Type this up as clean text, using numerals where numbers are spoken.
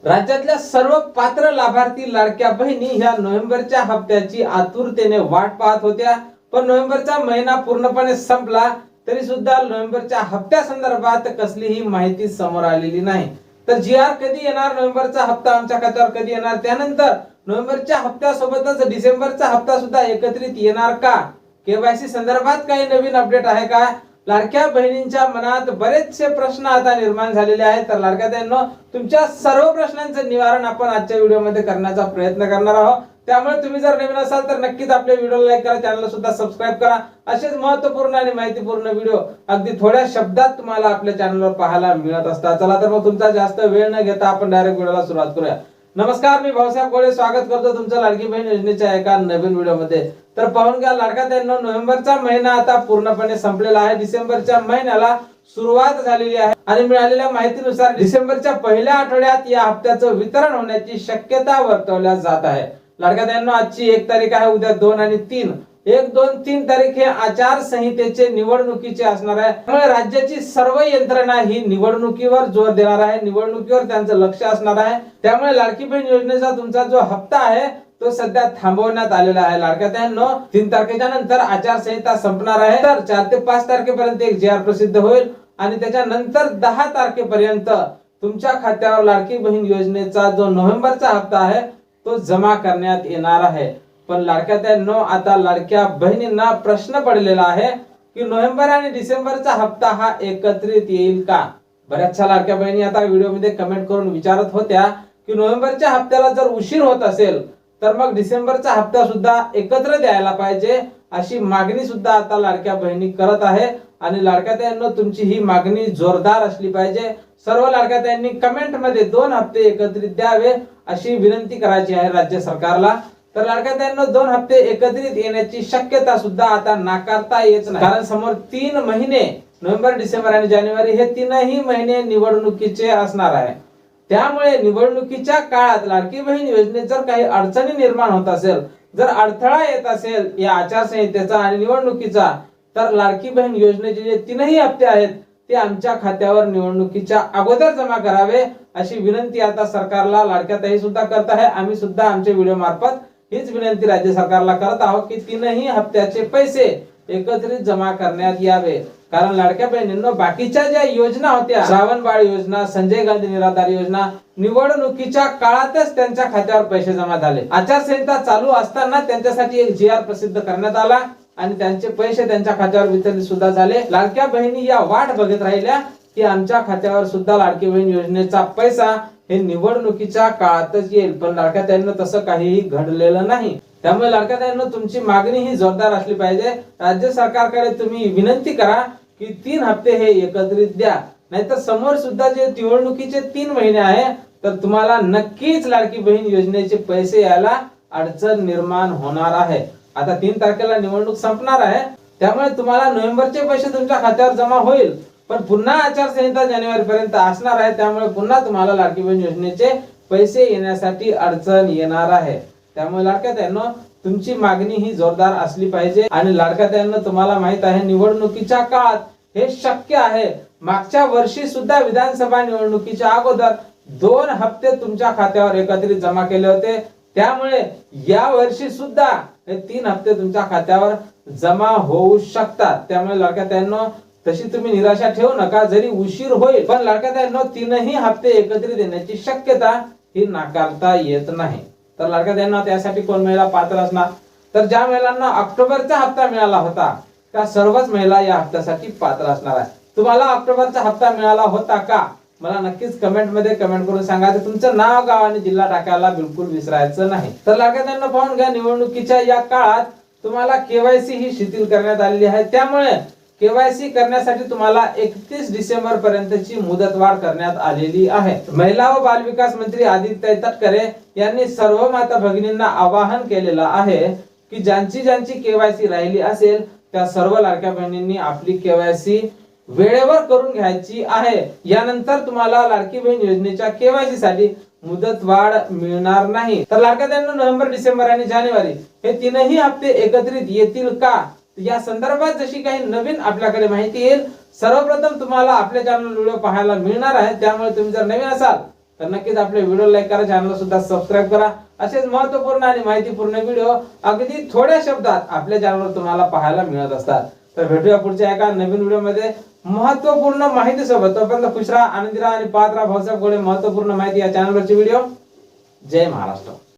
राज्यातल्या सर्व पात्र लाभार्थी लाडक्या बहिणी ह्या नोव्हेंबरच्या हप्त्याची आतुरतेने वाट पाहत होत्या, पण नोव्हेंबरचा महिना पूर्णपणे संपला तरी सुद्धा नोव्हेंबरच्या हप्त्या संदर्भात कसलीही माहिती समोर आलेली नाही। तर जी.आर. कधी येणार, नोव्हेंबरचा हप्ता आमच्या खात्यावर कधी येणार, त्यानंतर नोव्हेंबरच्या हप्त्यासोबतच डिसेंबरचा हप्ता सुद्धा एकत्रित येणार का, केवायसी संदर्भात काही नवीन अपडेट आहे का, लाडक्या बहिणींच्या मनात बरेचसे प्रश्न आता निर्माण झालेले आहेत। तर लाडक्या बहिणींनो, तुमच्या सर्व प्रश्नांचं निवारण आपण आजच्या व्हिडिओमध्ये करण्याचा प्रयत्न करणार आहोत। त्यामुळे तुम्ही जर नवीन असाल तर नक्कीच आपल्या व्हिडिओला लाईक करा, चॅनलला सुद्धा सबस्क्राइब करा। असेच महत्त्वपूर्ण आणि माहितीपूर्ण व्हिडिओ अगदी थोड्या शब्दात तुम्हाला आपल्या चॅनलवर पाहायला मिळत असतात। चला तर मग तुमचा जास्त वेळ न घेता आपण डायरेक्ट व्हिडिओला सुरुवात करूया। नमस्कार, मी भाऊसाहेब कोळे स्वागत करतो तुमचं लाडकी बहीण योजनेच्या एका नवीन व्हिडिओमध्ये। तर पाहून घ्या लाडक्या बहिणींनो, नोव्हेंबरचा महिना आता पूर्णपणे संपलेला आहे। डिसेंबरच्या महिन्याला सुरुवात झालेली आहे आणि मिळालेल्या माहितीनुसार डिसेंबरच्या पहिल्या आठवड्यात या हप्त्याचं वितरण होण्याची शक्यता वर्तवल्या जात आहे। लाडक्या बहिणींनो, आजची 1 तारीख आहे, उद्या 2 आणि 3 1, 2, 3 तारीख हे आचारसंहितेचे निवडणुकीचे असणार आहे। त्यामुळे राज्याची सर्व यंत्रणा ही निवडणुकीवर जोर देणार आहे, निवडणुकीवर त्यांचं लक्ष असणार आहे। त्यामुळे लाडकी बहीण योजनेचा तुमचा जो हप्ता आहे तो सध्या थांबवण्यात आलेला आहे। लाडक्या बहिणींनो, 3 तारखेच्या नंतर आचारसंहिता संपणार आहे, तर 4 ते 5 तारखेपर्यंत एक जी.आर. प्रसिद्ध होईल आणि त्याच्यानंतर 10 तारखेपर्यंत तुमच्या खात्यावर लाडकी बहीण योजनेचा जो नोव्हेंबरचा हप्ता आहे तो जमा करण्यात येणार आहे। पण लाडक्या बहिणींनो, आता लाडक्या बहिणींना प्रश्न पडलेला आहे की नोव्हेंबर आणि डिसेंबरचा हप्ता हा एकत्रित येईल का। बऱ्याचशा लाडक्या बहिणी आता व्हिडिओमध्ये कमेंट करून विचारत होत्या की नोव्हेंबरच्या हप्त्याला जर उशीर होत असेल तर मग डिसेंबरचा हप्ता सुद्धा एकत्र द्यायला पाहिजे, अशी मागणी सुद्धा आता लाडक्या बहिणी करत आहे। आणि लाडक्या बहिणींनो, तुमची ही मागणी जोरदार असली पाहिजे। सर्व लाडक्या बहिणींनी कमेंट मध्ये 2 हप्ते एकत्रित द्यावे अशी विनंती करायची आहे राज्य सरकारला। तर लाडक्या बहिणींनो, 2 हप्ते एकत्रित येण्याची शक्यता सुद्धा आता नाकारता येत नाही, कारण समोर 3 महिने नोव्हेंबर, डिसेंबर आणि जानेवारी हे 3ही महिने निवडणुकीचे असणार आहे। त्यामुळे निवडणुकीच्या काळात लाडकी बहीण योजनेत जर काही अडचणी निर्माण होत असेल, जर अडथळा येत असेल या आचारसंहितेचा आणि निवडणुकीचा, तर लाडकी बहीण योजनेचे जे 3ही हप्ते आहेत ते आमच्या खात्यावर निवडणुकीच्या अगोदर जमा करावे अशी विनंती आता सरकारला लाडक्या ताई सुद्धा करत आहे। आम्ही सुद्धा आमच्या व्हिडिओ मार्फत हीच विनंती राज्य सरकारला करत आहोत की 3ही हप्त्याचे पैसे एकत्रित जमा करण्यात यावे। कारण लाडक्या बहिणींनो, बाकीच्या ज्या योजना होत्या, श्रावण बाळ योजना, संजय गांधी निराधार योजना, निवडणुकीच्या काळातच त्यांच्या खात्यावर पैसे जमा झाले। आचारसंहिता चालू असताना त्यांच्यासाठी एक जी.आर. प्रसिद्ध करण्यात आला आणि त्यांचे पैसे त्यांच्या खात्यावर वितरित सुद्धा झाले। लाडक्या बहिणी या वाट बघत राहिल्या की आमच्या खात्यावर सुद्धा लाडकी बहीण योजनेचा पैसा हे निवडणुकीच्या काळातच येईल, पण लाडक्या बहिणींनो तसं काहीही घडलेलं नाही। त्यामुळे लाडक्या बहिणींनो, तुमची मागणी ही जोरदार असली पाहिजे। राज्य सरकारकडे तुम्ही विनंती करा की 3 हप्ते हे एकत्रित द्या, नाहीतर समोर सुद्धा जे निवडणुकीचे 3 महिने आहे तर तुम्हाला नक्कीच लाडकी बहीण योजनेचे पैसे यायला अडचण निर्माण होणार आहे। आता 3 तारखेला निवडणूक संपणार आहे, त्यामुळे तुम्हाला नोव्हेंबरचे पैसे तुमच्या खात्यावर जमा होईल, पण पुन्हा आचारसंहिता जानेवारी पर्यंत असणार आहे। त्यामुळे पुन्हा तुम्हाला लाडकी बहीण योजनेचे पैसे येण्यासाठी अडचण येणार आहे। त्यामुळे लाडक्या बहिणींनो, तुमची मागणी ही जोरदार असली पाहिजे। आणि लाडक्या बहिणींनो, तुम्हाला माहित आहे निवडणुकीच्या काळात हे शक्य आहे। मागच्या वर्षी सुद्धा विधानसभा निवडणुकीच्या अगोदर 2 हप्ते तुमच्या खात्यावर एकत्रित जमा केले होते। त्यामुळे या वर्षी सुद्धा हे 3 हप्ते तुमच्या खात्यावर जमा होऊ शकतात। त्यामुळे लाडक्या बहिणींनो, तशी तुम्ही निराशा ठेवू नका, जरी उशीर होईल पण लाडक्या बहिणींनो 3ही हप्ते एकत्रित येण्याची शक्यता ही नाकारता येत नाही। तर लाडक्या बहिणींनो, त्यासाठी कोण महिला पात्र असणार, तर ज्या महिलांना ऑक्टोबरचा हप्ता मिळाला होता त्या सर्वच महिला या हप्त्यासाठी पात्र असणार आहे। तुम्हाला ऑक्टोबरचा हप्ता मिळाला होता का, मला नक्कीच कमेंट मध्ये कमेंट करून सांगा। तुमचं नाव, गाव आणि जिल्हा टाकायला बिलकुल विसरायचं नाही। तर लाडक्या बहिणींनो, पाहून घ्या, निवडणुकीच्या या काळात तुम्हाला केवायसी ही शिथिल करण्यात आलेली आहे। त्यामुळे केवायसी करण्यासाठी तुम्हाला 31 डिसेंबर पर्यंतची मुदतवाढ करण्यात आलेली आहे। महिला व बालविकास मंत्री आदित्य तटकरे यांनी सर्व माता भगिनींना आवाहन केलेलं आहे की ज्यांची केवायसी राहिली असेल त्या सर्व लाडक्या बहिणींनी आपली केवायसी वेळेवर करून घ्यायची आहे। यानंतर तुम्हाला लाडकी बहीण योजनेच्या केवायसी साठी मुदतवाढ मिळणार नाही। तर लाडक्या बहिणींनो, नोव्हेंबर, डिसेंबर आणि जानेवारी हे 3ही हप्ते एकत्रित येतील का, या संदर्भात जशी काही नवीन आपल्याकडे माहिती येईल सर्वप्रथम तुम्हाला आपल्या चॅनल व्हिडिओ पाहायला मिळणार आहे। त्यामुळे तुम्ही जर नवीन असाल तर नक्कीच आपले व्हिडिओ लाईक करा, चॅनल सुद्धा सबस्क्राईब करा। असेच महत्त्वपूर्ण आणि माहितीपूर्ण व्हिडिओ अगदी थोड्या शब्दात आपल्या चॅनलवर तुम्हाला पाहायला मिळत असतात। तर भेटूया पुढच्या एका नवीन व्हिडिओमध्ये महत्त्वपूर्ण माहिती सोबत। तोपर्यंत खुश राहा, आनंदी राहा आणि पाहत राहा भाऊसाहेब गोळे महत्त्वपूर्ण माहिती या चॅनलवरची व्हिडिओ। जय महाराष्ट्र।